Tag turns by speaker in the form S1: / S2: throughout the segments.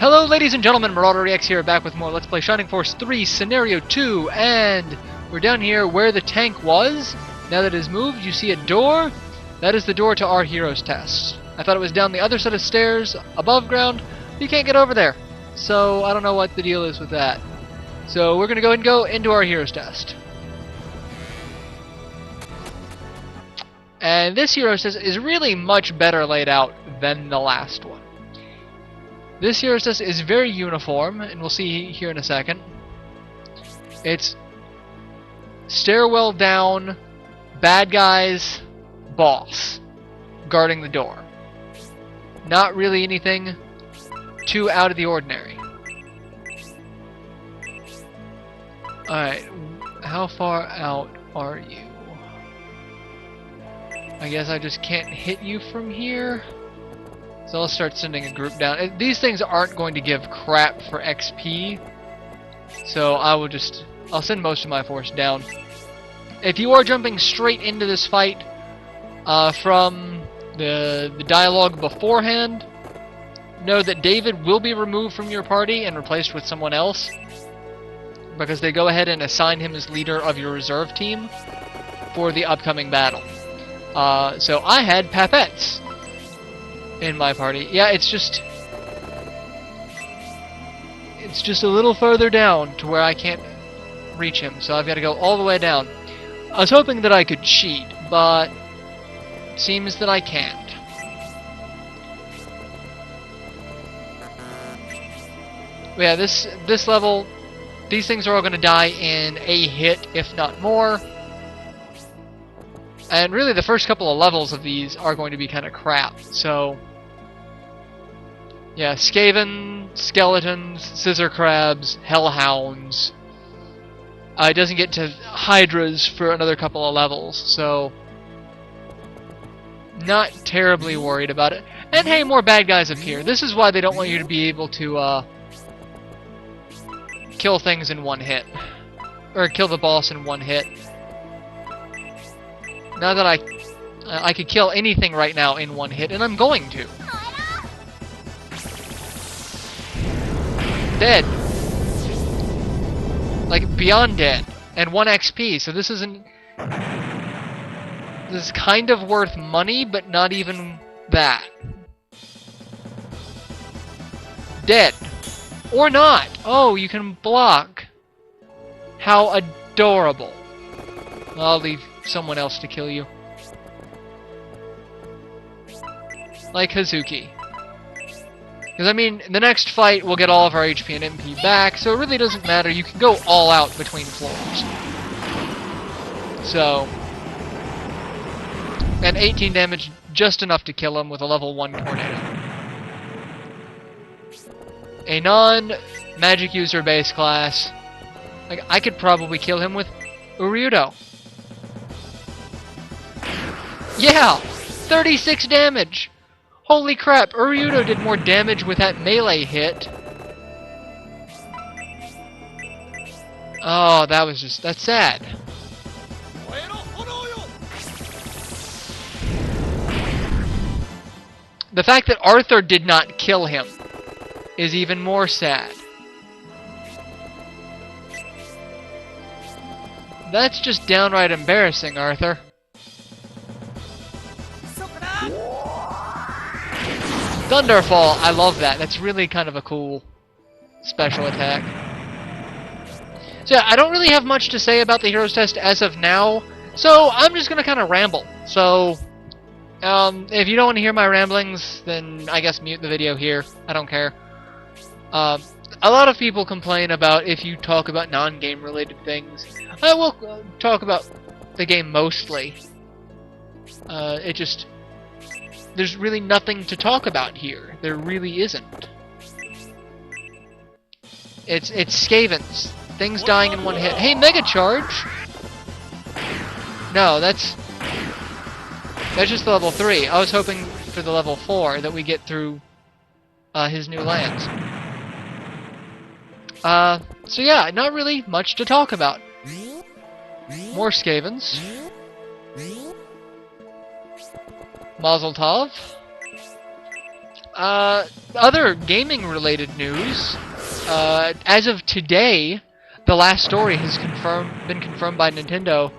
S1: Hello ladies and gentlemen, MarauderEX here, back with more Let's Play Shining Force 3 Scenario 2, and we're down here where the tank was. Now that it has moved, you see a door. That is the door to our heroes test. I thought it was down the other set of stairs, above ground, but you can't get over there. So I don't know what the deal is with that. So we're going to go ahead and go into our heroes test. And this heroes test is really much better laid out than the last one. This hero's test is very uniform, and we'll see here in a second. It's stairwell down, bad guys, boss, guarding the door. Not really anything too out of the ordinary. Alright, how far out are you? I guess I just can't hit you from here. So I'll start sending a group down. These things aren't going to give crap for XP, so I'll send most of my force down. If you are jumping straight into this fight from the dialogue beforehand, know that David will be removed from your party and replaced with someone else, because they go ahead and assign him as leader of your reserve team for the upcoming battle. So I had Papettes in my party. Yeah, it's just a little further down to where I can't reach him, so I've got to go all the way down. I was hoping that I could cheat, but it seems that I can't. But yeah, this level, these things are all going to die in a hit, if not more. And really, the first couple of levels of these are going to be kind of crap, so yeah, Skaven, Skeletons, Scissor Crabs, Hellhounds. It doesn't get to Hydras for another couple of levels, so not terribly worried about it. And hey, more bad guys appear. This is why they don't want you to be able to kill things in one hit. Or kill the boss in one hit. Now that I could kill anything right now in one hit, and I'm going to. Dead. Like, beyond dead. And 1 XP, so this is kind of worth money, but not even that. Dead. Or not. Oh, you can block. How adorable. I'll leave someone else to kill you. Like Hazuki. Because, I mean, the next fight we'll get all of our HP and MP back, so it really doesn't matter. You can go all out between floors. So, and 18 damage, just enough to kill him with a level 1 tornado. A non-magic user base class. Like, I could probably kill him with Uryudo. Yeah! 36 damage! Holy crap, Uryudo did more damage with that melee hit. Oh, that's sad. The fact that Arthur did not kill him is even more sad. That's just downright embarrassing, Arthur. Thunderfall, I love that. That's really kind of a cool special attack. So yeah, I don't really have much to say about the heroes test as of now, so I'm just gonna kind of ramble. So, if you don't want to hear my ramblings, then I guess mute the video here. I don't care. A lot of people complain about if you talk about non-game related things. I will talk about the game mostly. There's really nothing to talk about here. There really isn't. It's Skavens. Things dying in one hit. Hey, Mega Charge! No, that's just the level 3. I was hoping for the level 4 that we get through his new lands. So yeah, not really much to talk about. More Skavens. Mazel Tov. Other gaming-related news. As of today, the last story has been confirmed by Nintendo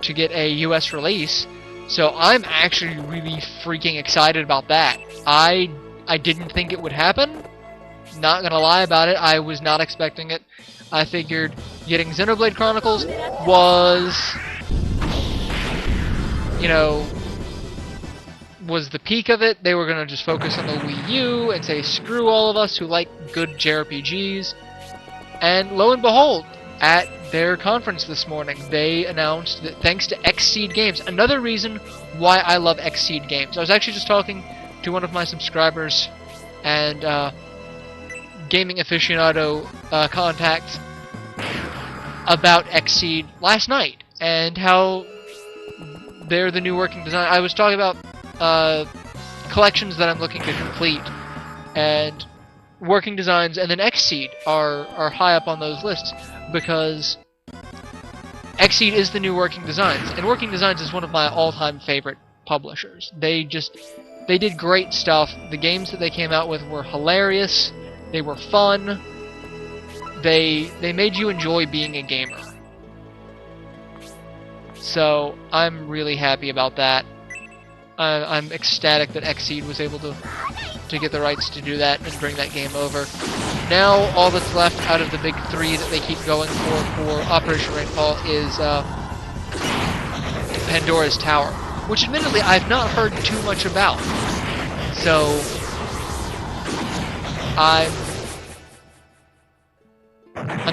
S1: to get a US release. So I'm actually really freaking excited about that. I didn't think it would happen. Not gonna lie about it, I was not expecting it. I figured getting Xenoblade Chronicles was, you know, was the peak of it. They were gonna just focus on the Wii U and say screw all of us who like good JRPGs. And lo and behold, at their conference this morning, they announced that thanks to Xseed Games, another reason why I love Xseed Games. I was actually just talking to one of my subscribers and gaming aficionado contacts about Xseed last night and how they're the new working design. I was talking about collections that I'm looking to complete, and working designs, and then Xseed are high up on those lists because Xseed is the new Working Designs, and Working Designs is one of my all-time favorite publishers. They did great stuff. The games that they came out with were hilarious. They were fun. They made you enjoy being a gamer. So I'm really happy about that. I'm ecstatic that Xseed was able to get the rights to do that and bring that game over. Now all that's left out of the big three that they keep going for Operation Rainfall is Pandora's Tower, which admittedly I've not heard too much about. So I'm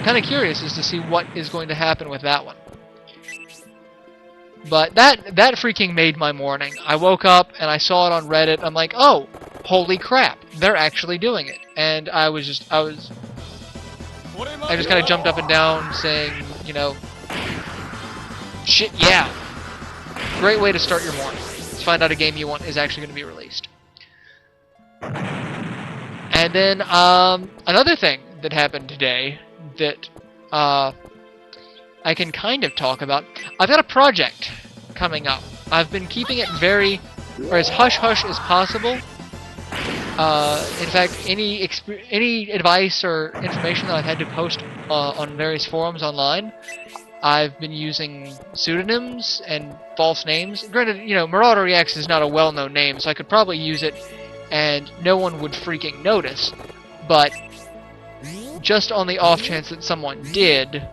S1: kind of curious as to see what is going to happen with that one. But that freaking made my morning. I woke up and I saw it on Reddit. I'm like, oh, holy crap, they're actually doing it. And I just kind of jumped up and down saying, you know, shit, yeah. Great way to start your morning. Let's find out a game you want is actually going to be released. And then another thing that happened today that I can kind of talk about. I've got a project coming up. I've been keeping it as hush-hush as possible. In fact, any advice or information that I've had to post on various forums online, I've been using pseudonyms and false names. Granted, you know, MarauderEX is not a well-known name, so I could probably use it and no one would freaking notice. But just on the off chance that someone did,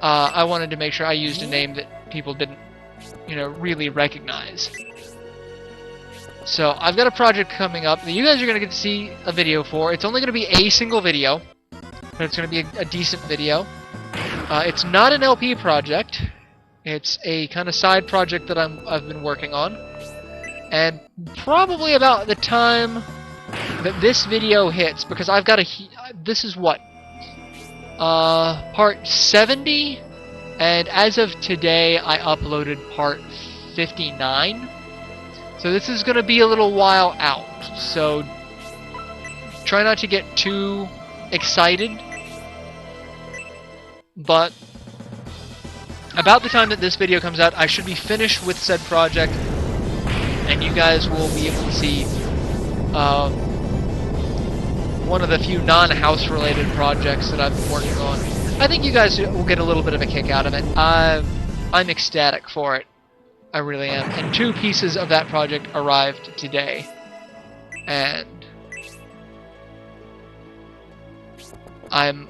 S1: I wanted to make sure I used a name that people didn't, you know, really recognize. So I've got a project coming up that you guys are going to get to see a video for. It's only going to be a single video, but it's going to be a decent video. It's not an LP project. It's a kind of side project that I've been working on. And probably about the time that this video hits, because I've got this is what? Part 70, and as of today I uploaded part 59, so this is going to be a little while out, so try not to get too excited, but about the time that this video comes out I should be finished with said project, and you guys will be able to see one of the few non-house related projects that I've been working on. I think you guys will get a little bit of a kick out of it. I'm ecstatic for it. I really am. And 2 pieces of that project arrived today. And I'm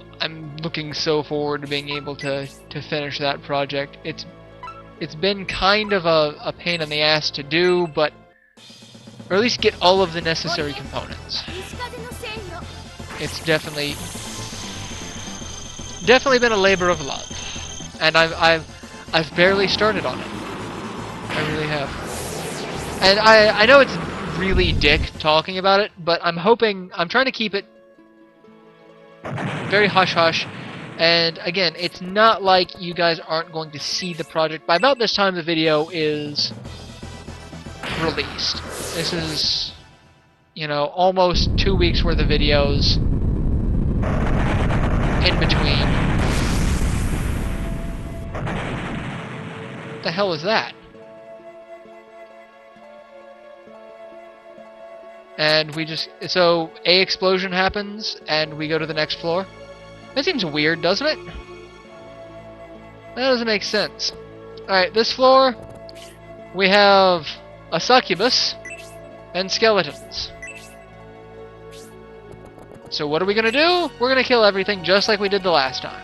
S1: looking so forward to being able to finish that project. It's been kind of a pain in the ass to do, but or at least get all of the necessary components. It's definitely been a labor of love, and I've barely started on it. I really have, and I know it's really dick talking about it, but I'm trying to keep it very hush hush. And again, it's not like you guys aren't going to see the project by about this time the video is released. This is, you know, almost 2 weeks worth of videos in between. What the hell is that? And we just... So, a explosion happens, and we go to the next floor. That seems weird, doesn't it? That doesn't make sense. Alright, this floor, we have a succubus and skeletons. So what are we gonna do? We're gonna kill everything just like we did the last time.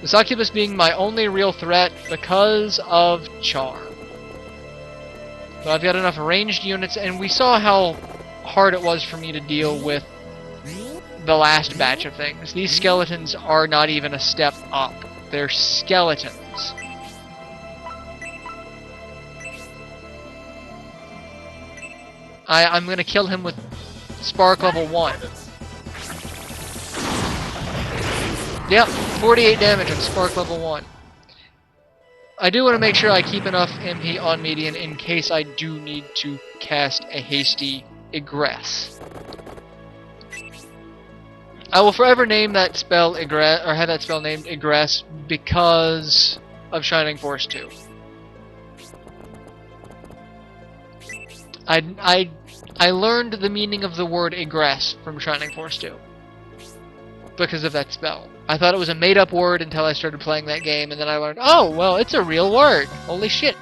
S1: The succubus being my only real threat because of charm. But I've got enough ranged units, and we saw how hard it was for me to deal with the last batch of things. These skeletons are not even a step up. They're skeletons. I'm gonna kill him with Spark level 1. Yep, 48 damage on Spark level 1. I do want to make sure I keep enough MP on median in case I do need to cast a hasty egress. I will forever name that spell egress, or have that spell named egress, because of Shining Force 2. I learned the meaning of the word egress from Shining Force 2 because of that spell. I thought it was a made-up word until I started playing that game, and then I learned, oh, well, it's a real word. Holy shit.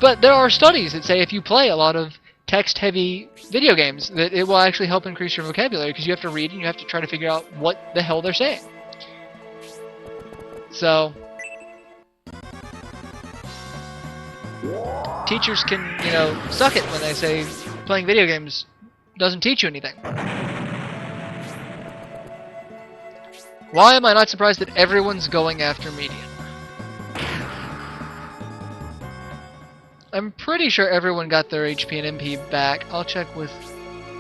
S1: But there are studies that say if you play a lot of text-heavy video games, that it will actually help increase your vocabulary, because you have to read and you have to try to figure out what the hell they're saying. So, teachers can, you know, suck it when they say playing video games doesn't teach you anything. Why am I not surprised that everyone's going after median? I'm pretty sure everyone got their HP and MP back. I'll check with...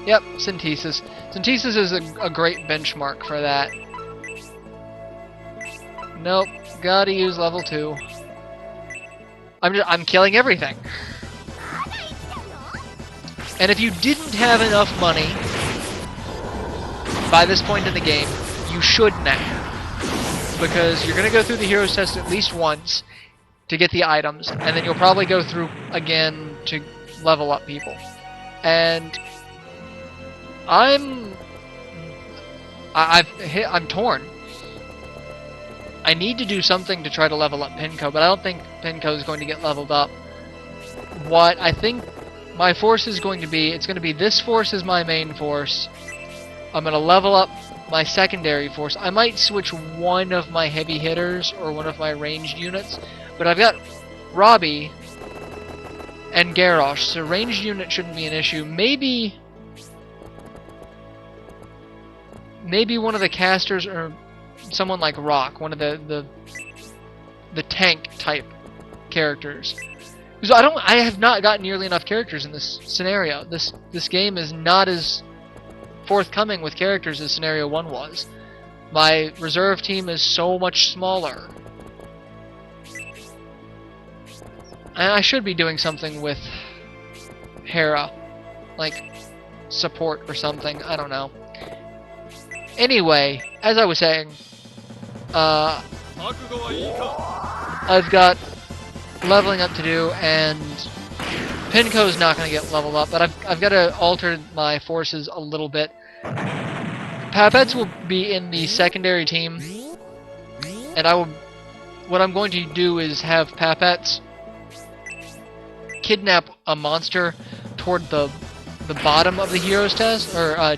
S1: Yep, Synthesis. Synthesis is a great benchmark for that. Nope, gotta use level 2. I'm killing everything. And if you didn't have enough money by this point in the game, you should now. Because you're going to go through the Heroes test at least once to get the items, and then you'll probably go through again to level up people. And I'm torn. I need to do something to try to level up Pinko, but I don't think Pinko is going to get leveled up. What I think my force is going to be, it's going to be this force is my main force. I'm going to level up my secondary force. I might switch one of my heavy hitters or one of my ranged units, but I've got Robbie and Garrosh, so ranged unit shouldn't be an issue. Maybe one of the casters, or someone like Rock, one of the tank type characters. Because I have not got nearly enough characters in this scenario. This game is not as forthcoming with characters as Scenario 1 was. My reserve team is so much smaller. And I should be doing something with Hera, like support or something, I don't know. Anyway, as I was saying, I've got leveling up to do, and Pinko's not going to get leveled up, but I've got to alter my forces a little bit. Papettes will be in the secondary team, and what I'm going to do is have Papettes kidnap a monster toward the bottom of the Heroes test, or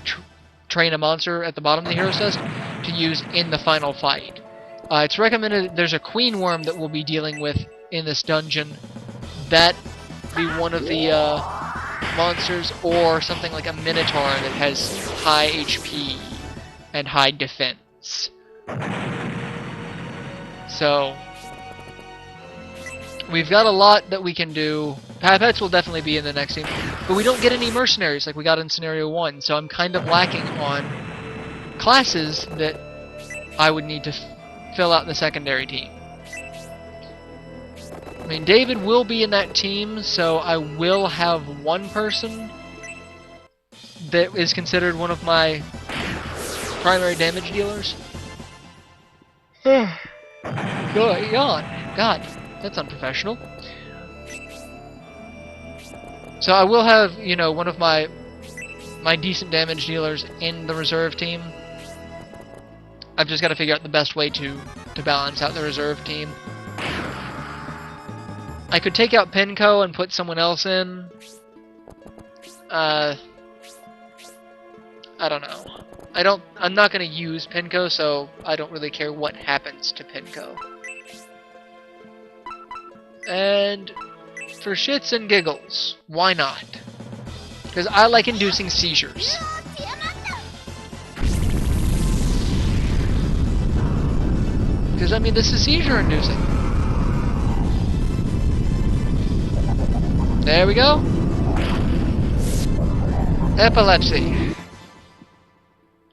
S1: train a monster at the bottom of the Heroes test to use in the final fight. It's recommended there's a Queen Worm that we'll be dealing with in this dungeon. That be one of the monsters, or something like a Minotaur that has high HP and high defense. So we've got a lot that we can do. Papettes will definitely be in the next team, but we don't get any mercenaries like we got in Scenario 1, so I'm kind of lacking on classes that I would need to fill out the secondary team. I mean, David will be in that team, so I will have one person that is considered one of my primary damage dealers. God, that's unprofessional. So I will have, you know, one of my decent damage dealers in the reserve team. I've just got to figure out the best way to balance out the reserve team. I could take out Penko and put someone else in. I don't know. I'm not going to use Penko, so I don't really care what happens to Penko. And for shits and giggles, why not? Because I like inducing seizures. Because, I mean, this is seizure inducing. There we go. Epilepsy.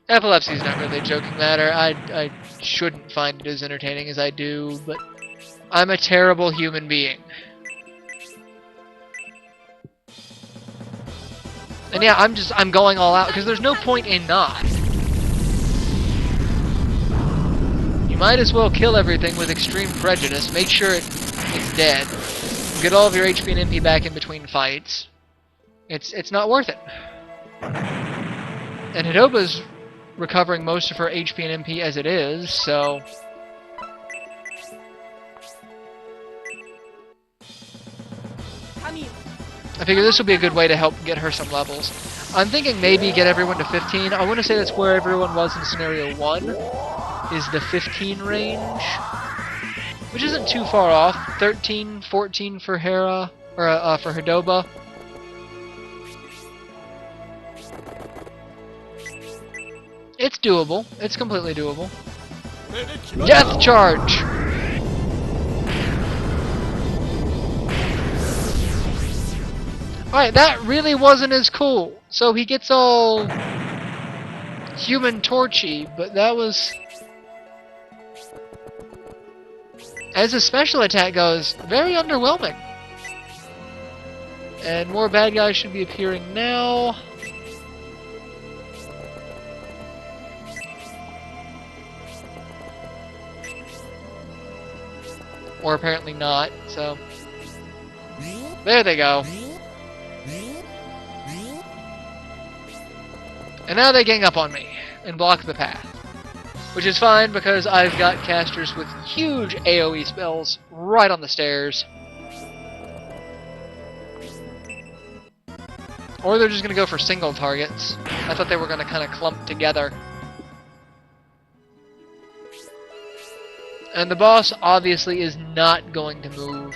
S1: Epilepsy is not really a joking matter. I shouldn't find it as entertaining as I do, but I'm a terrible human being. And yeah, I'm going all out, because there's no point in not. You might as well kill everything with extreme prejudice, make sure it's dead, get all of your HP and MP back in between fights. It's not worth it. And Hidoba's recovering most of her HP and MP as it is, so... I figure this will be a good way to help get her some levels. I'm thinking maybe get everyone to 15. I want to say that's where everyone was in Scenario 1, is the 15 range. Which isn't too far off. 13, 14 for Hera, or for Hidoba. It's doable. It's completely doable. Death charge! Alright, that really wasn't as cool. So he gets all Human Torchy, but that was... As a special attack goes, very underwhelming. And more bad guys should be appearing now. Or apparently not, so... There they go. And now they gang up on me and block the path. Which is fine because I've got casters with huge AoE spells right on the stairs. Or they're just going to go for single targets. I thought they were going to kind of clump together. And the boss obviously is not going to move.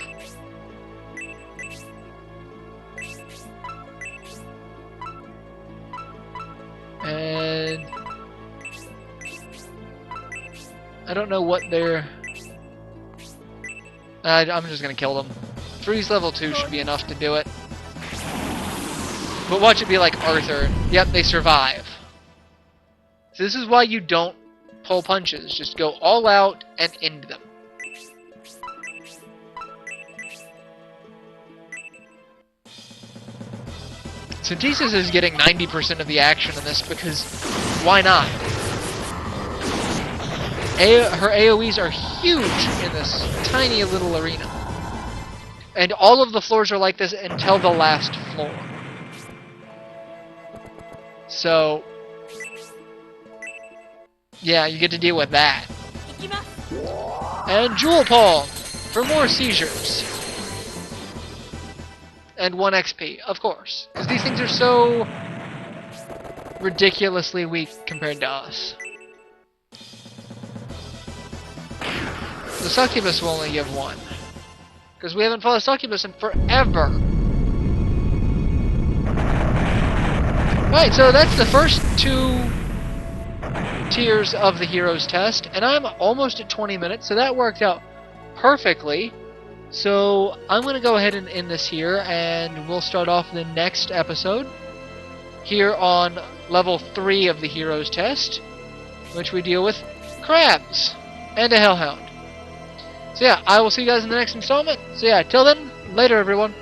S1: And I don't know what they're... I'm just gonna kill them. Freeze level 2 should be enough to do it. But watch it be like Arthur. Yep, they survive. So this is why you don't pull punches. Just go all out and end them. Synthesis is getting 90% of the action in this because why not? Her AoEs are huge in this tiny little arena. And all of the floors are like this until the last floor. So, yeah, you get to deal with that. And Jewel Palm for more seizures. And 1 XP, of course. Because these things are so ridiculously weak compared to us. The Succubus will only give 1. Because we haven't fought a Succubus in forever. Right, so that's the first 2 tiers of the Heroes test. And I'm almost at 20 minutes, so that worked out perfectly. So I'm going to go ahead and end this here, and we'll start off the next episode here on level 3 of the Heroes test, which we deal with crabs and a hellhound. So yeah, I will see you guys in the next installment. So yeah, till then, later everyone.